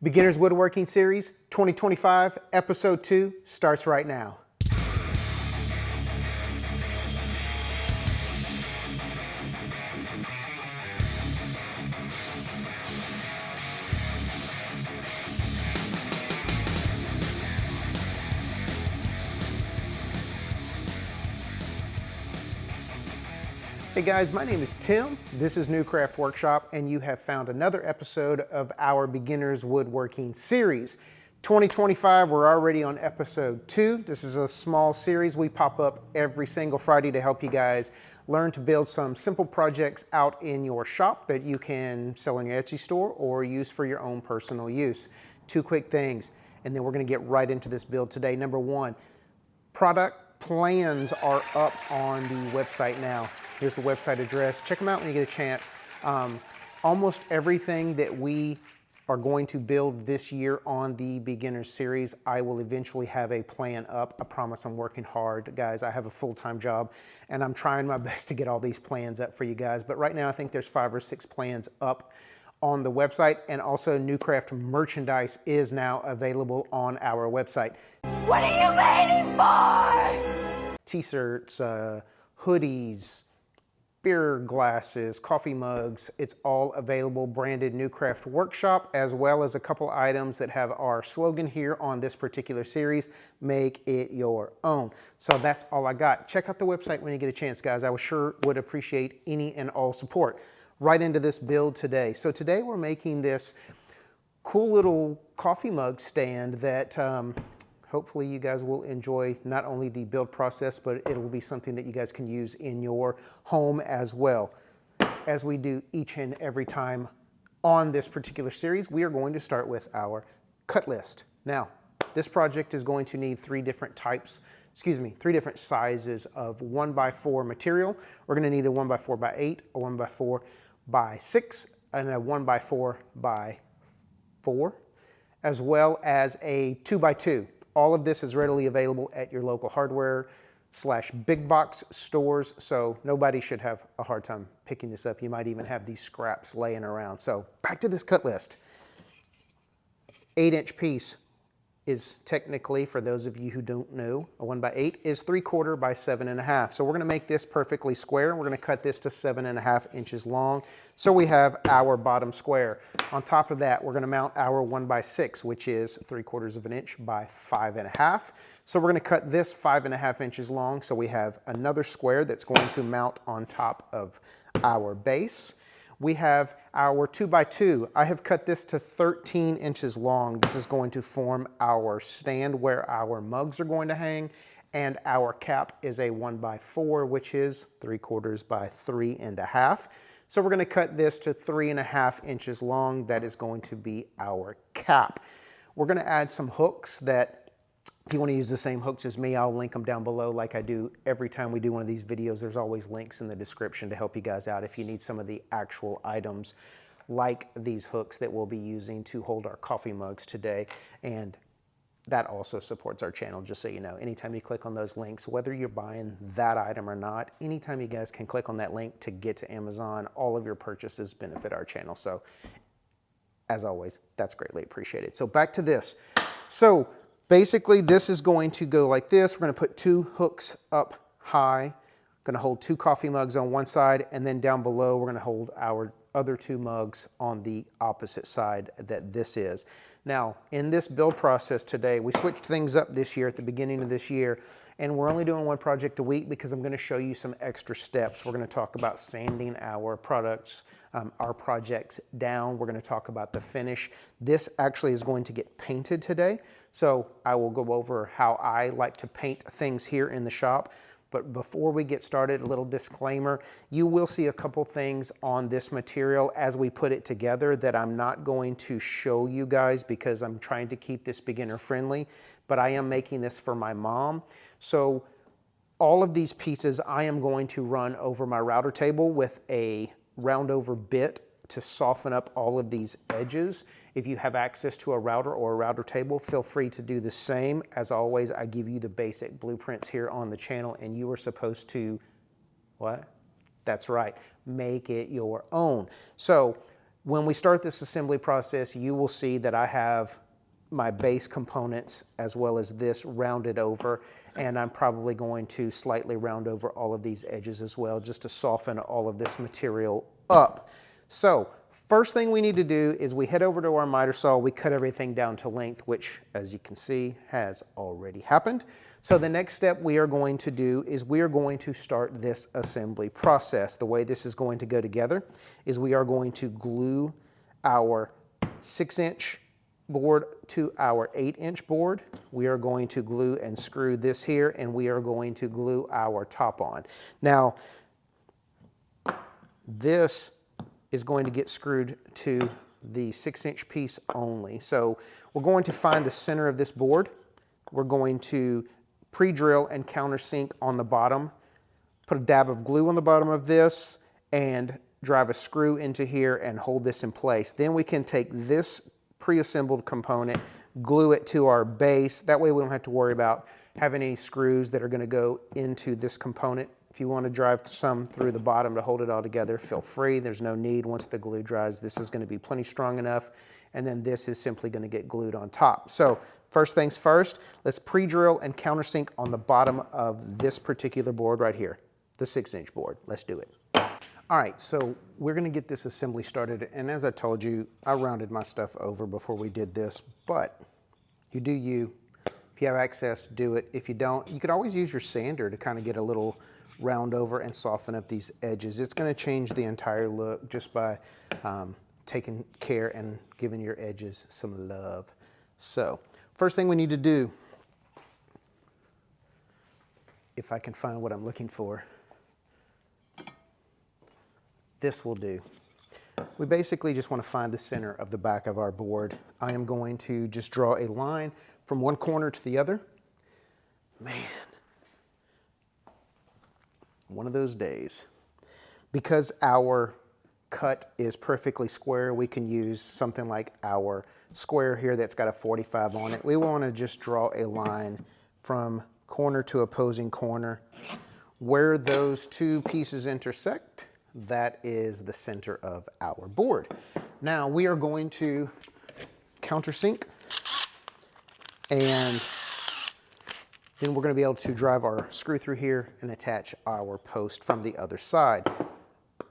Beginners Woodworking Series 2025, Episode 2 starts right now. Hey guys, my name is Tim. This is New Craft Workshop, and you have found another episode of our Beginners Woodworking Series. 2025, we're already on Episode 2. This is a small series. We pop up every single Friday to help you guys learn to build some simple projects out in your shop that you can sell in your Etsy store or use for your own personal use. Two quick things, and then we're going to get right into this build today. Number one, product plans are up on the website now. Here's the website address. Check them out when you get a chance. Almost everything that we are going to build this year on the Beginner Series, I will eventually have a plan up. I promise I'm working hard, guys. I have a full-time job, and I'm trying my best to get all these plans up for you guys. But right now, I think there's 5 or 6 plans up on the website, and also New Craft merchandise is now available on our website. What are you waiting for? T-shirts, hoodies, beer glasses, coffee mugs, it's all available, branded New Craft Workshop, as well as a couple items that have our slogan here on this particular series, make it your own. So that's all I got. Check out the website when you get a chance, guys. I sure would appreciate any and all support. Right into this build today. So today we're making this cool little coffee mug stand that hopefully you guys will enjoy not only the build process, but it will be something that you guys can use in your home as well. As we do each and every time on this particular series, we are going to start with our cut list. Now, this project is going to need 3 different sizes of 1x4 material. We're going to need a 1x4x8, a 1x4x6, and a 1x4x4, as well as a 2x2. All of this is readily available at your local hardware/big box stores, so nobody should have a hard time picking this up. You might even have these scraps laying around. So back to this cut list. 8-inch piece is technically, for those of you who don't know, a 1x8 is 3/4 by 7.5. So we're going to make this perfectly square. We're going to cut this to 7.5 inches long. So we have our bottom square. On top of that, we're going to mount our 1x6, which is 3/4 inch by 5.5. So we're going to cut this 5.5 inches long. So we have another square that's going to mount on top of our base. We have our 2x2. I have cut this to 13 inches long. This is going to form our stand where our mugs are going to hang, and our cap is a 1x4, which is 3/4 by 3.5. So we're going to cut this to 3.5 inches long. That is going to be our cap. We're going to add some hooks that, if you want to use the same hooks as me, I'll link them down below like I do every time we do one of these videos. There's always links in the description to help you guys out if you need some of the actual items like these hooks that we'll be using to hold our coffee mugs today. And that also supports our channel, just so you know. Anytime you click on those links, whether you're buying that item or not, anytime you guys can click on that link to get to Amazon, all of your purchases benefit our channel. So as always, that's greatly appreciated. So back to this. So basically, this is going to go like this. We're going to put 2 hooks up high. Going to hold 2 coffee mugs on one side, and then down below, we're going to hold our other 2 mugs on the opposite side that this is. Now, in this build process today, we switched things up this year at the beginning of this year, and we're only doing 1 project a week because I'm going to show you some extra steps. We're going to talk about sanding our projects down. We're going to talk about the finish. This actually is going to get painted today, so I will go over how I like to paint things here in the shop. But before we get started, a little disclaimer. You will see a couple things on this material as we put it together that I'm not going to show you guys because I'm trying to keep this beginner friendly, but I am making this for my mom. So all of these pieces I am going to run over my router table with a round over bit to soften up all of these edges. If you have access to a router or a router table, feel free to do the same. As always, I give you the basic blueprints here on the channel, and you are supposed to, what? That's right, make it your own. So When we start this assembly process, you will see that I have my base components as well as this rounded over, and I'm probably going to slightly round over all of these edges as well just to soften all of this material up. So first thing we need to do is we head over to our miter saw, we cut everything down to length, which as you can see has already happened. So the next step we are going to do is we are going to start this assembly process. The way this is going to go together is we are going to glue our 6-inch board to our 8-inch board. We are going to glue and screw this here, and we are going to glue our top on. Now, this is going to get screwed to the 6-inch piece only. So we're going to find the center of this board. We're going to pre-drill and countersink on the bottom, put a dab of glue on the bottom of this, and drive a screw into here and hold this in place. Then we can take this pre-assembled component, glue it to our base. That way we don't have to worry about having any screws that are going to go into this component. If you want to drive some through the bottom to hold it all together, feel free. There's no need. Once the glue dries, this is going to be plenty strong enough, and then this is simply going to get glued on top. So first things first, let's pre-drill and countersink on the bottom of this particular board right here, the 6-inch board. Let's do it. All right, so we're gonna get this assembly started, and as I told you, I rounded my stuff over before we did this, but you do you. If you have access, do it. If you don't, you could always use your sander to kind of get a little round over and soften up these edges. It's gonna change the entire look just by taking care and giving your edges some love. So, first thing we need to do, if I can find what I'm looking for, this will do. We basically just want to find the center of the back of our board. I am going to just draw a line from one corner to the other. Man, one of those days. Because our cut is perfectly square, we can use something like our square here that's got a 45 on it. We want to just draw a line from corner to opposing corner. Where those two pieces intersect, that is the center of our board. Now we are going to countersink, and then we're going to be able to drive our screw through here and attach our post from the other side.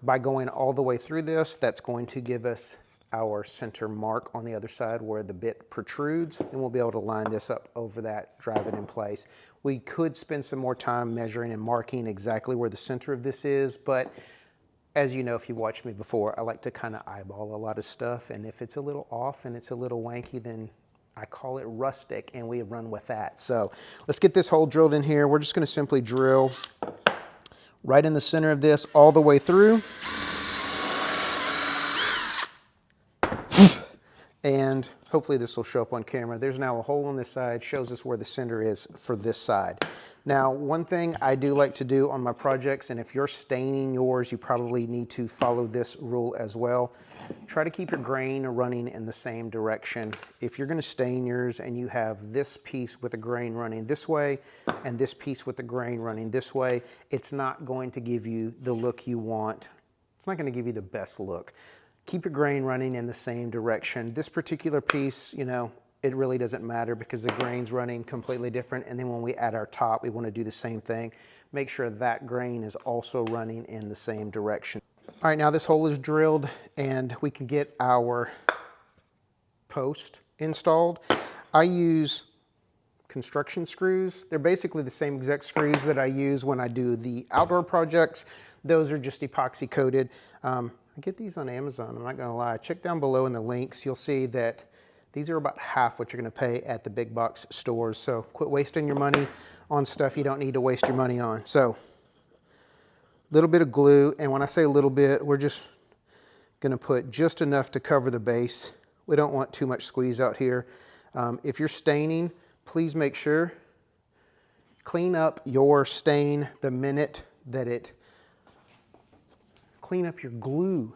By going all the way through this, that's going to give us our center mark on the other side where the bit protrudes, and we'll be able to line this up over that, drive it in place. We could spend some more time measuring and marking exactly where the center of this is, but as you know, if you watched me before, I like to kind of eyeball a lot of stuff, and if it's a little off and it's a little wanky, then I call it rustic, and we run with that. So let's get this hole drilled in here. We're just going to simply drill right in the center of this all the way through. And hopefully this will show up on camera. There's now a hole on this side, shows us where the center is for this side. Now, one thing I do like to do on my projects, and if you're staining yours, you probably need to follow this rule as well. Try to keep your grain running in the same direction. If you're going to stain yours and you have this piece with a grain running this way and this piece with the grain running this way, it's not going to give you the look you want. It's not going to give you the best look. Keep your grain running in the same direction. This particular piece, you know, it really doesn't matter because the grain's running completely different. And then when we add our top, we want to do the same thing. Make sure that grain is also running in the same direction. All right, now this hole is drilled and we can get our post installed. I use construction screws. They're basically the same exact screws that I use when I do the outdoor projects. Those are just epoxy coated. I get these on Amazon, I'm not gonna lie. Check down below in the links, you'll see that these are about half what you're gonna pay at the big box stores. So quit wasting your money on stuff you don't need to waste your money on. So, a little bit of glue, and when I say a little bit, we're just gonna put just enough to cover the base. We don't want too much squeeze out here. If you're staining, please make sure, clean up your stain the minute that clean up your glue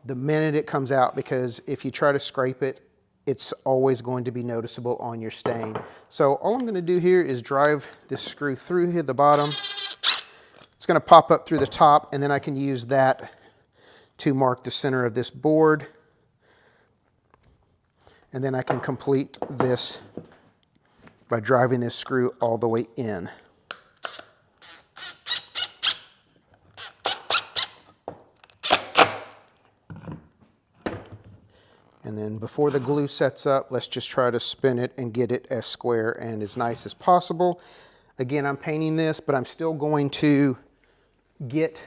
the minute it comes out, because if you try to scrape it, it's always going to be noticeable on your stain. So all I'm going to do here is drive this screw through here at the bottom. It's going to pop up through the top, and then I can use that to mark the center of this board. And then I can complete this by driving this screw all the way in. And then before the glue sets up, let's just try to spin it and get it as square and as nice as possible. Again, I'm painting this, but I'm still going to get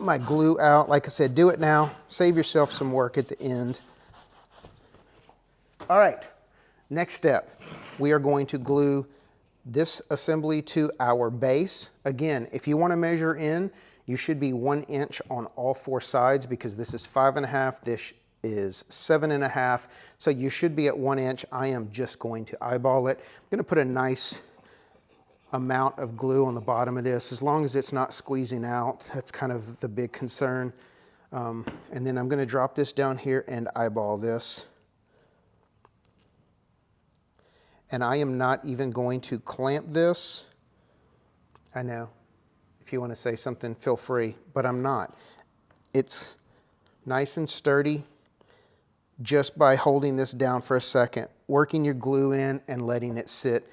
my glue out. Like I said, do it now. Save yourself some work at the end. All right, next step. We are going to glue this assembly to our base. Again, if you want to measure in, you should be 1 inch on all 4 sides because this is 5.5, this is 7.5, so you should be at 1 inch. I am just going to eyeball it. I'm going to put a nice amount of glue on the bottom of this, as long as it's not squeezing out. That's kind of the big concern. And then I'm going to drop this down here and eyeball this. And I am not even going to clamp this. I know, if you want to say something, feel free, but I'm not. It's nice and sturdy just by holding this down for a second, working your glue in and letting it sit.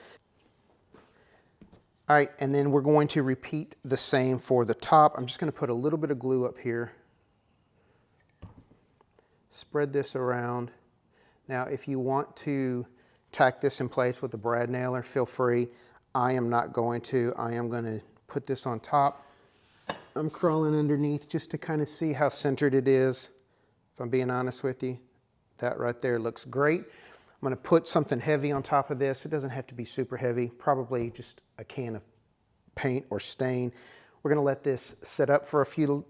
All right, and then we're going to repeat the same for the top. I'm just going to put a little bit of glue up here. Spread this around. Now, if you want to tack this in place with a brad nailer, feel free. I am not going to. I am going to put this on top. I'm crawling underneath just to kind of see how centered it is. If I'm being honest with you, that right there looks great. I'm going to put something heavy on top of this. It doesn't have to be super heavy, probably just a can of paint or stain. We're going to let this set up for a few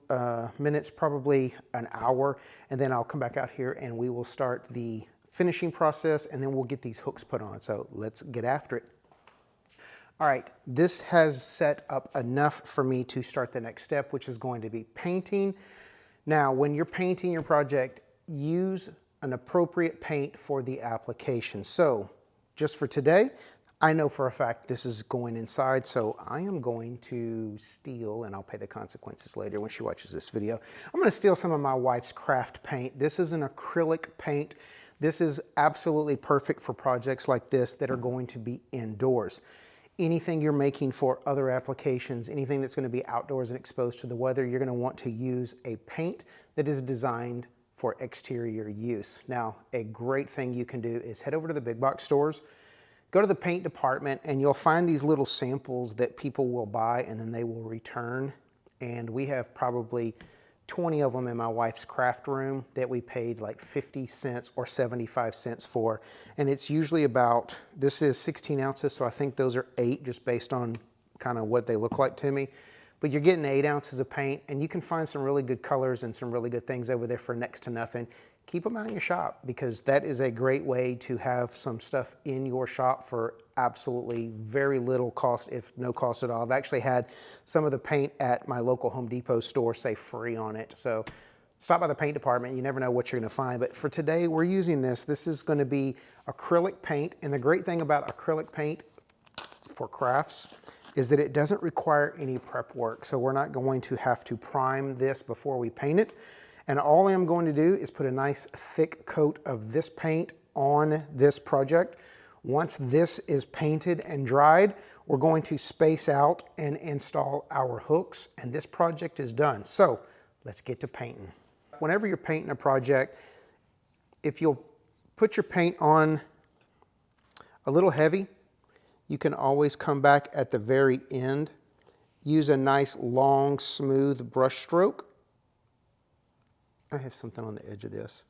minutes, probably an hour, and then I'll come back out here and we will start the finishing process, and then we'll get these hooks put on. So let's get after it. All right, this has set up enough for me to start the next step, which is going to be painting. Now, when you're painting your project, use an appropriate paint for the application. So just for today, I know for a fact this is going inside, so I am going to steal, and I'll pay the consequences later when she watches this video. I'm going to steal some of my wife's craft paint. This is an acrylic paint. This is absolutely perfect for projects like this that are going to be indoors. Anything you're making for other applications, anything that's going to be outdoors and exposed to the weather, you're going to want to use a paint that is designed for exterior use. Now, a great thing you can do is head over to the big box stores, go to the paint department, and you'll find these little samples that people will buy and then they will return. And we have probably 20 of them in my wife's craft room that we paid like 50 cents or 75 cents for. And it's usually about, this is 16 ounces, so I think those are 8 just based on kind of what they look like to me. But you're getting 8 ounces of paint, and you can find some really good colors and some really good things over there for next to nothing. Keep them out in your shop, because that is a great way to have some stuff in your shop for absolutely very little cost, if no cost at all. I've actually had some of the paint at my local Home Depot store say free on it. So stop by the paint department. You never know what you're going to find. But for today, we're using this. This is going to be acrylic paint. And the great thing about acrylic paint for crafts is that it doesn't require any prep work. So we're not going to have to prime this before we paint it. And all I'm going to do is put a nice thick coat of this paint on this project. Once this is painted and dried, we're going to space out and install our hooks, and this project is done. So let's get to painting. Whenever you're painting a project, if you'll put your paint on a little heavy, you can always come back at the very end. Use a nice long smooth brush stroke. I have something on the edge of this,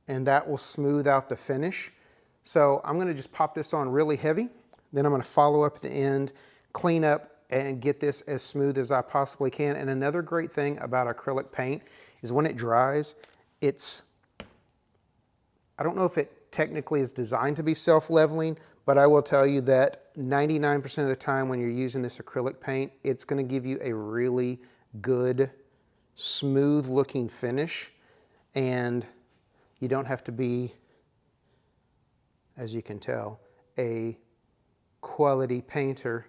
and that will smooth out the finish. So I'm going to just pop this on really heavy. Then I'm going to follow up at the end, clean up, and get this as smooth as I possibly can. And another great thing about acrylic paint is when it dries, I don't know if it technically is designed to be self-leveling, but I will tell you that 99% of the time when you're using this acrylic paint, it's going to give you a really good, smooth looking finish, and you don't have to be, as you can tell, a quality painter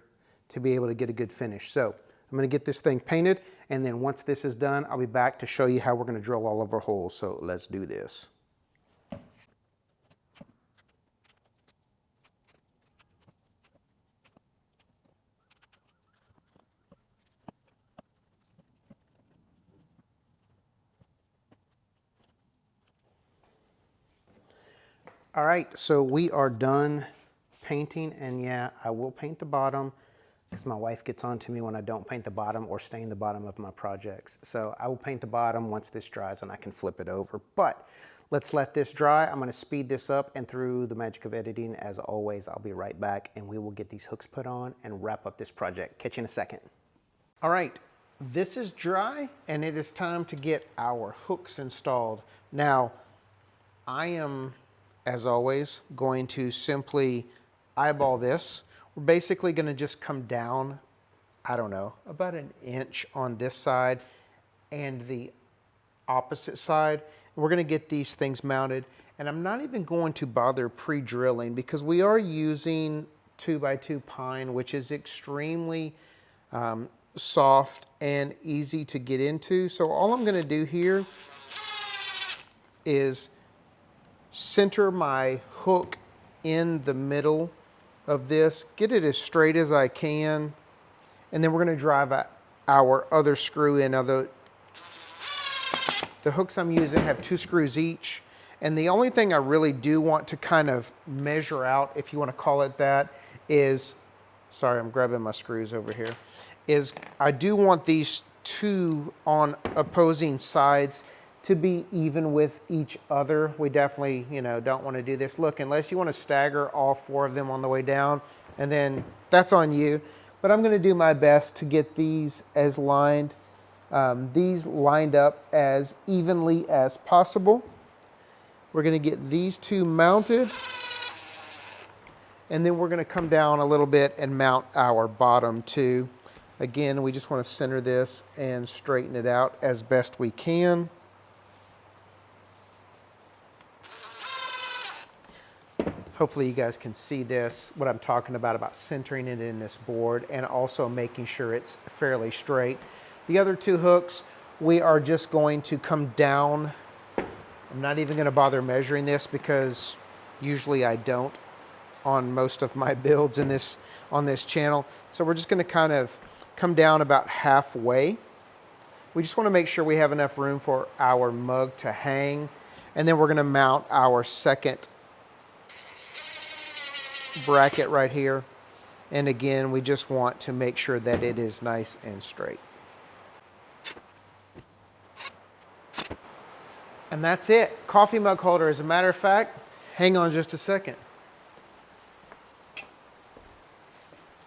to be able to get a good finish. So I'm going to get this thing painted, and then once this is done, I'll be back to show you how we're going to drill all of our holes. So let's do this. All right, so we are done painting, and yeah, I will paint the bottom because my wife gets on to me when I don't paint the bottom or stain the bottom of my projects. So I will paint the bottom once this dries and I can flip it over. But let's let this dry. I'm gonna speed this up, and through the magic of editing, as always, I'll be right back and we will get these hooks put on and wrap up this project. Catch you in a second. All right, this is dry and it is time to get our hooks installed. Now, I am, as always, going to simply eyeball this. We're basically going to just come down, I don't know, about an inch on this side and the opposite side. We're going to get these things mounted, and I'm not even going to bother pre-drilling because we are using 2x2 pine, which is extremely soft and easy to get into. So all I'm going to do here is center my hook in the middle of this, get it as straight as I can, and then we're going to drive our other screw in. Now the hooks I'm using have 2 screws each, and the only thing I really do want to kind of measure out, if you want to call it that, is, sorry, I'm grabbing my screws over here, is I do want these 2 on opposing sides to be even with each other. We definitely, don't want to do this. Look, unless you want to stagger all 4 of them on the way down, and then that's on you. But I'm going to do my best to get these as lined up as evenly as possible. We're going to get these 2 mounted, and then we're going to come down a little bit and mount our bottom 2. Again, we just want to center this and straighten it out as best we can. Hopefully you guys can see this, what I'm talking about centering it in this board and also making sure it's fairly straight. The other 2 hooks, we are just going to come down. I'm not even going to bother measuring this because usually I don't on most of my builds on this channel. So we're just going to kind of come down about halfway. We just want to make sure we have enough room for our mug to hang, and then we're going to mount our second bracket right here. And again, we just want to make sure that it is nice and straight. And that's it. Coffee mug holder. As a matter of fact, hang on just a second.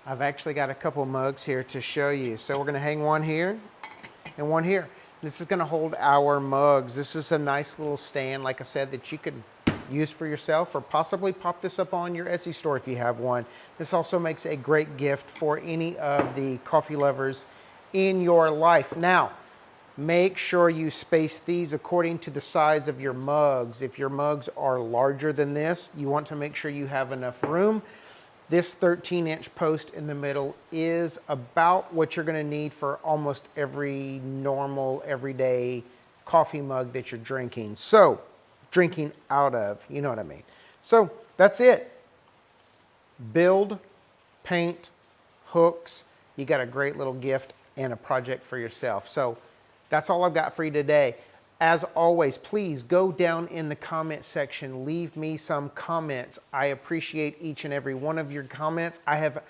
I've actually got a couple mugs here to show you. So we're going to hang one here and one here. This is going to hold our mugs. This is a nice little stand, like I said, that you could use for yourself, or possibly pop this up on your Etsy store if you have one. This also makes a great gift for any of the coffee lovers in your life. Now, make sure you space these according to the size of your mugs. If your mugs are larger than this, you want to make sure you have enough room. This 13-inch post in the middle is about what you're going to need for almost every normal, everyday coffee mug that you're drinking. So, drinking out of, you know what I mean. So, that's it. Build, paint, hooks. You got a great little gift and a project for yourself. So, that's all I've got for you today. As always, please go down in the comment section, leave me some comments. I appreciate each and every one of your comments. I have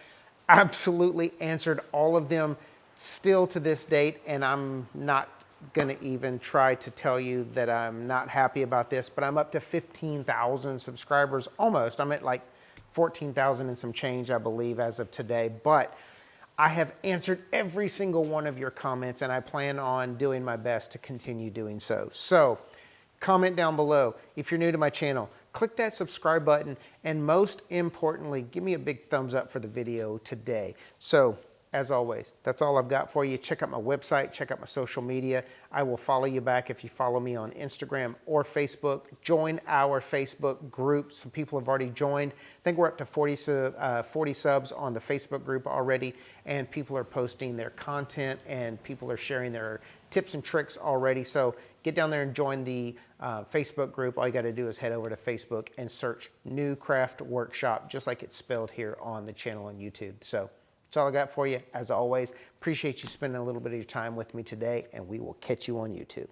absolutely answered all of them still to this date, and I'm not gonna even try to tell you that I'm not happy about this, but I'm up to 15,000 subscribers almost. I'm at like 14,000 and some change, I believe, as of today. But I have answered every single one of your comments, and I plan on doing my best to continue doing so. So comment down below. If you're new to my channel, click that subscribe button, and most importantly, give me a big thumbs up for the video today. So as always, that's all I've got for you. Check out my website, check out my social media. I will follow you back if you follow me on Instagram or Facebook. Join our Facebook group. Some people have already joined. I think we're up to 40 subs on the Facebook group already, and people are posting their content and people are sharing their tips and tricks already. So get down there and join the Facebook group. All you got to do is head over to Facebook and search New Craft Workshop, just like it's spelled here on the channel on YouTube. So that's all I got for you. As always, appreciate you spending a little bit of your time with me today, and we will catch you on YouTube.